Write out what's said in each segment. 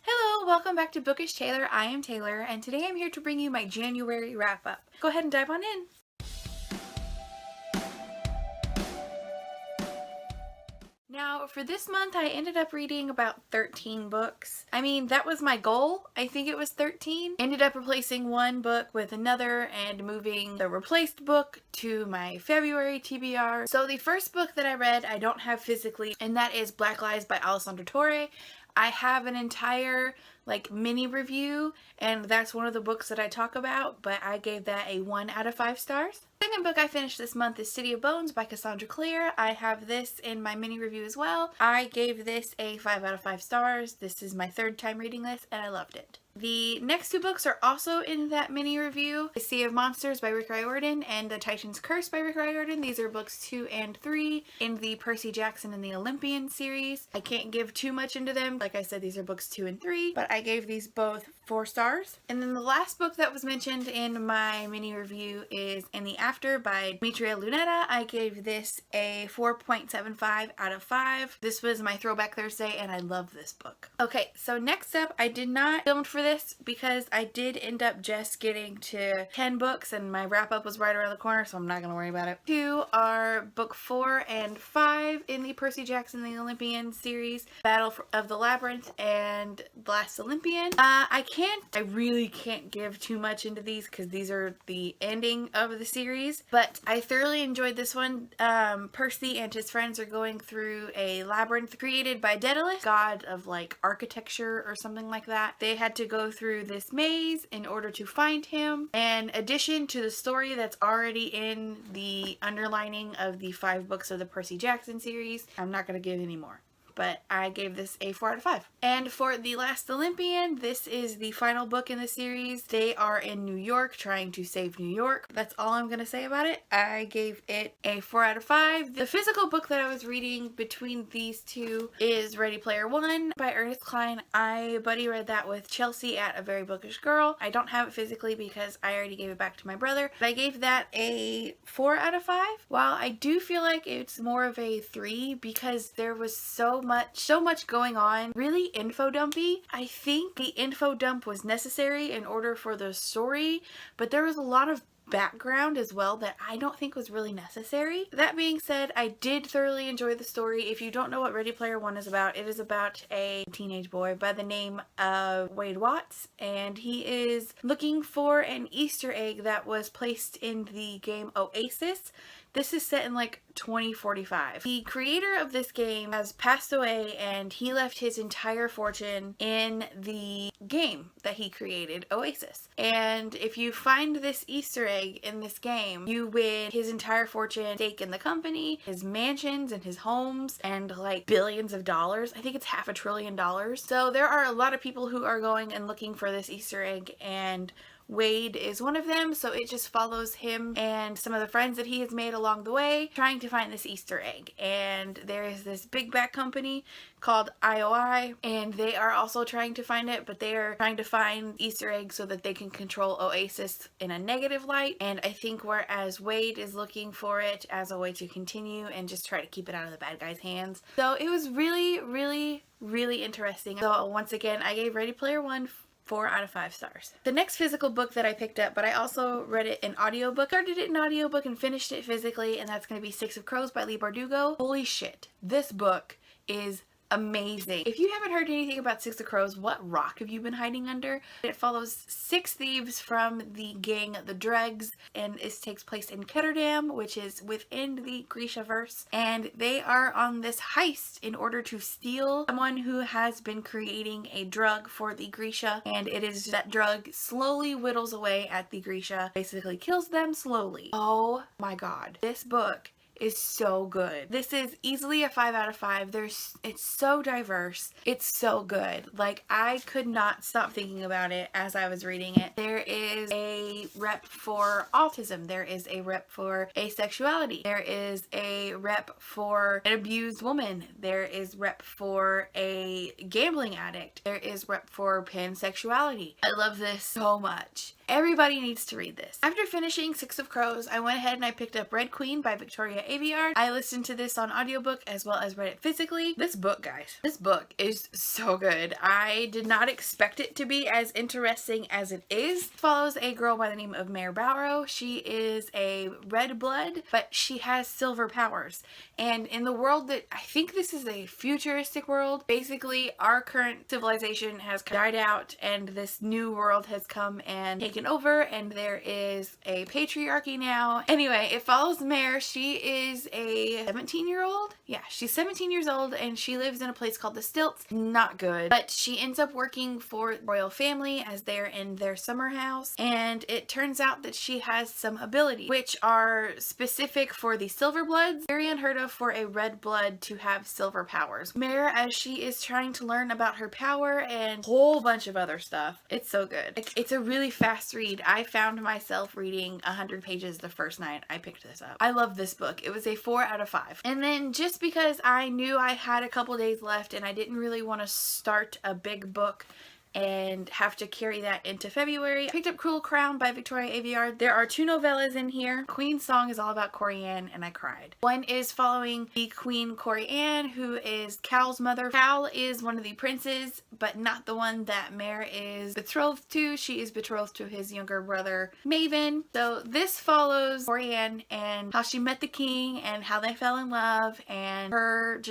Hello, welcome back to Bookish.Taylor. I am Taylor, and today I'm here to bring you my January wrap-up. Go ahead and dive on in. Now, for this month, I ended up reading about 13 books. I mean, that was my goal. I think it was 13. Ended up replacing one book with another and moving the replaced book to my February TBR. So the first book that I read, I don't have physically, and that is Black Lies by Alessandra Torre. I have an entire mini review, and that's one of the books that I talk about, but I gave that a 1 out of 5 stars. The second book I finished this month is City of Bones by Cassandra Clare. I have this in my mini review as well. I gave this a 5 out of 5 stars. This is my third time reading this, and I loved it. The next two books are also in that mini review. The Sea of Monsters by Rick Riordan and The Titan's Curse by Rick Riordan. These are books 2 and 3 in the Percy Jackson and the Olympian series. I can't give too much into them. Like I said, these are books 2 and 3, but I gave these both 4 stars. And then the last book that was mentioned in my mini review is In the After by Demetria Lunetta. I gave this a 4.75 out of 5. This was my Throwback Thursday, and I love this book. Okay, so next up, I did not film for this because I did end up just getting to 10 books, and my wrap-up was right around the corner, so I'm not going to worry about it. 2 are book 4 and 5 in the Percy Jackson and the Olympian series, Battle of the Labyrinth and The Last Olympian. I really can't give too much into these because these are the ending of the series, but I thoroughly enjoyed this one. Percy and his friends are going through a labyrinth created by Daedalus, god of architecture or something like that. They had to go through this maze in order to find him. In addition to the story that's already in the underlining of the 5 books of the Percy Jackson series, I'm not going to give any more, but I gave this a 4 out of 5. And for The Last Olympian, this is the final book in the series. They are in New York trying to save New York. That's all I'm going to say about it. I gave it a 4 out of 5. The physical book that I was reading between these two is Ready Player One by Ernest Cline. I buddy read that with Chelsea at A Very Bookish Girl. I don't have it physically because I already gave it back to my brother, but I gave that a 4 out of 5. While I do feel like it's more of a 3 because there was so much going on, really info dumpy. I think the info dump was necessary in order for the story, but there was a lot of background as well that I don't think was really necessary. That being said, I did thoroughly enjoy the story. If you don't know what Ready Player One is about, it is about a teenage boy by the name of Wade Watts, and he is looking for an Easter egg that was placed in the game Oasis. This is set in 2045. The creator of this game has passed away, and he left his entire fortune in the game that he created, Oasis. And if you find this Easter egg in this game, you win his entire fortune, stake in the company, his mansions and his homes, and billions of dollars. I think it's $500 billion. So there are a lot of people who are going and looking for this Easter egg, and Wade is one of them, so it just follows him and some of the friends that he has made along the way trying to find this Easter egg. And there is this big bad company called IOI, and they are also trying to find it, but they are trying to find Easter eggs so that they can control Oasis in a negative light. And I think whereas Wade is looking for it as a way to continue and just try to keep it out of the bad guy's hands. So it was really interesting. So once again, I gave Ready Player One 4 out of 5 stars. The next physical book that I picked up, but I also read it in audiobook, started it in audiobook and finished it physically, and that's going to be Six of Crows by Leigh Bardugo. Holy shit, this book is amazing. If you haven't heard anything about Six of Crows, what rock have you been hiding under? It follows 6 thieves from the gang The Dregs, and this takes place in Ketterdam, which is within the Grisha-verse, and they are on this heist in order to steal someone who has been creating a drug for the Grisha, and it is that drug slowly whittles away at the Grisha, basically kills them slowly. Oh my god, this book is so good. This is easily a 5 out of 5. It's so diverse. It's so good. I could not stop thinking about it as I was reading it. There is a rep for autism. There is a rep for asexuality. There is a rep for an abused woman. There is rep for a gambling addict. There is rep for pansexuality. I love this so much. Everybody needs to read this. After finishing Six of Crows, I went ahead and I picked up Red Queen by Victoria AVR. I listened to this on audiobook as well as read it physically. This book, guys, this book is so good. I did not expect it to be as interesting as it is. It follows a girl by the name of Mare Barrow. She is a red blood, but she has silver powers. And in the world that, I think this is a futuristic world, basically our current civilization has died out and this new world has come and taken over, and there is a patriarchy now. Anyway, it follows Mare. She is a 17-year-old. Yeah, she's 17 years old and she lives in a place called the Stilts. Not good. But she ends up working for the royal family as they're in their summer house, and it turns out that she has some abilities which are specific for the silver bloods. Very unheard of for a red blood to have silver powers. Mare, as she is trying to learn about her power and a whole bunch of other stuff. It's so good. Like, it's a really fast read. I found myself reading 100 pages the first night I picked this up. I love this book. It was a 4 out of 5. And then just because I knew I had a couple days left and I didn't really want to start a big book and have to carry that into February, I picked up Cruel Crown by Victoria Aveyard. There are 2 novellas in here. Queen's Song is all about Corianne, and I cried. One is following the Queen Corianne, who is Cal's mother. Cal is one of the princes, but not the one that Mare is betrothed to. She is betrothed to his younger brother, Maven. So this follows Corianne and how she met the king and how they fell in love and her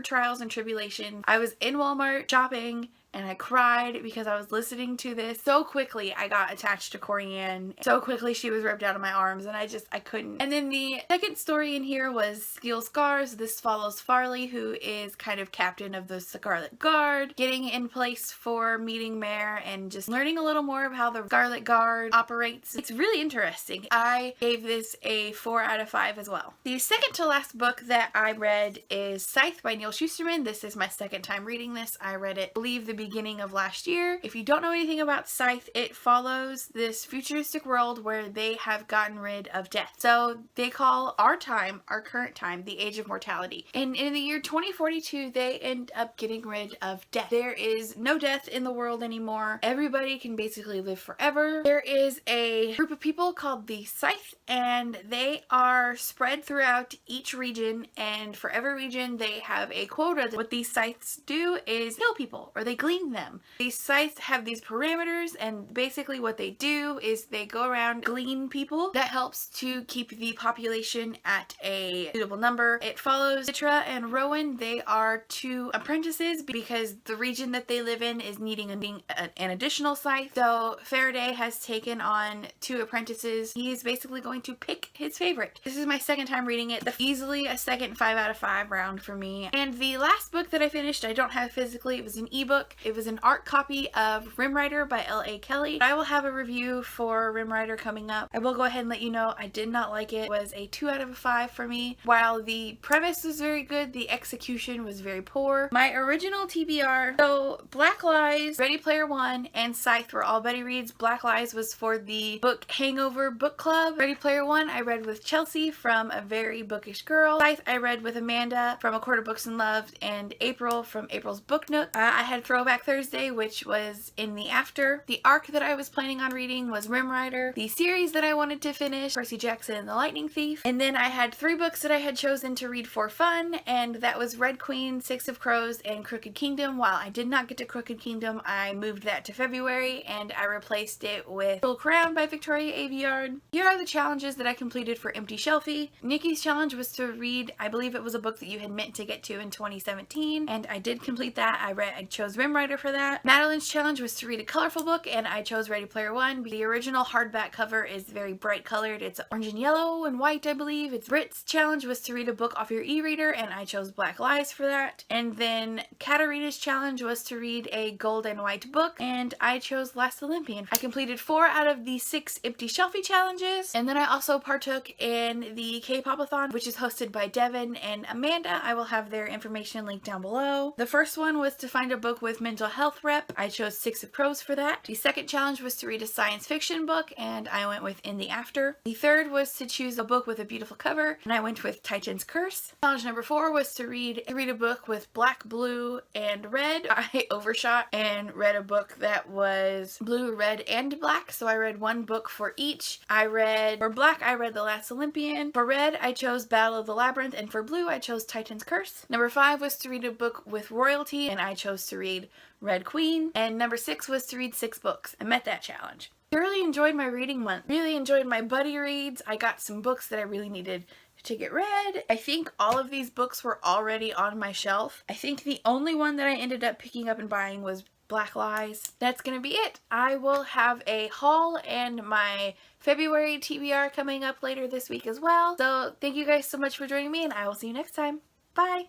trials and tribulations. I was in Walmart shopping and I cried because I was listening to this. So quickly I got attached to Corianne. So quickly she was ripped out of my arms and I couldn't. And then the second story in here was Steel Scars. This follows Farley, who is kind of captain of the Scarlet Guard, getting in place for meeting Mare and just learning a little more of how the Scarlet Guard operates. It's really interesting. I gave this a 4 out of 5 as well. The second to last book that I read is Scythe by Neil Shusterman. This is my second time reading this. I read it, I believe, the beginning of last year. If you don't know anything about Scythe, it follows this futuristic world where they have gotten rid of death. So they call our current time, the Age of Mortality. And in the year 2042, they end up getting rid of death. There is no death in the world anymore. Everybody can basically live forever. There is a group of people called the Scythe, and they are spread throughout each region, and for every region they have a quota. What these Scythes do is kill people, or they glean them. These Scythes have these parameters, and basically what they do is they go around glean people. That helps to keep the population at a suitable number. It follows Citra and Rowan. They are 2 apprentices because the region that they live in is needing an additional Scythe. So Faraday has taken on 2 apprentices. He is basically going to pick his favorite. This is my second time reading it. Easily a second 5 out of 5 round for me. And the last book that I finished, I don't have physically. It was an ebook. It was an art copy of Rim Rider by L.A. Kelly. I will have a review for Rim Rider coming up. I will go ahead and let you know I did not like it. It was a 2 out of 5 for me. While the premise was very good, the execution was very poor. My original TBR, so Black Lies, Ready Player One, and Scythe were all Betty Reads. Black Lies was for the book Hangover Book Club. Ready Player One I read with Chelsea from A Very Bookish Girl. Scythe I read with Amanda from A Quarter Books and Love, and April from April's Book Nook. I had Throwback Thursday, which was in the after. The arc that I was planning on reading was Rim Rider. The series that I wanted to finish, Percy Jackson and the Lightning Thief. And then I had 3 books that I had chosen to read for fun, and that was Red Queen, Six of Crows, and Crooked Kingdom. While I did not get to Crooked Kingdom, I moved that to February, and I replaced it with Cruel Crown by Victoria Aveyard. Here are the challenges that I completed for Empty Shelfie. Nikki's challenge was to read, I believe it was a book that you had meant to get to in 2017, and I did complete that. I chose Rim Rider for that. Madeline's challenge was to read a colorful book, and I chose Ready Player One. The original hardback cover is very bright colored. It's orange and yellow and white, I believe. Brit's challenge was to read a book off your e-reader, and I chose Black Lies for that. And then Katarina's challenge was to read a gold and white book, and I chose Last Olympian. I completed 4 out of the 6 Empty Shelfie challenges, and then I also partook in the Kpopathon, which is hosted by Devin and Amanda. I will have their information linked down below. The first one was to find a book with with mental health rep. I chose 6 of Prose for that. The second challenge was to read a science fiction book, and I went with In the After. The third was to choose a book with a beautiful cover, and I went with Titan's Curse. Challenge number 4 was to read a book with black, blue, and red. I overshot and read a book that was blue, red, and black, so I read one book for each. For black, I read The Last Olympian. For red, I chose Battle of the Labyrinth, and for blue, I chose Titan's Curse. Number 5 was to read a book with royalty, and I chose to read Red Queen. And number 6 was to read 6 books. I met that challenge. I really enjoyed my reading month. Really enjoyed my buddy reads. I got some books that I really needed to get read. I think all of these books were already on my shelf. I think the only one that I ended up picking up and buying was Black Lies. That's gonna be it. I will have a haul and my February TBR coming up later this week as well. So thank you guys so much for joining me, and I will see you next time. Bye!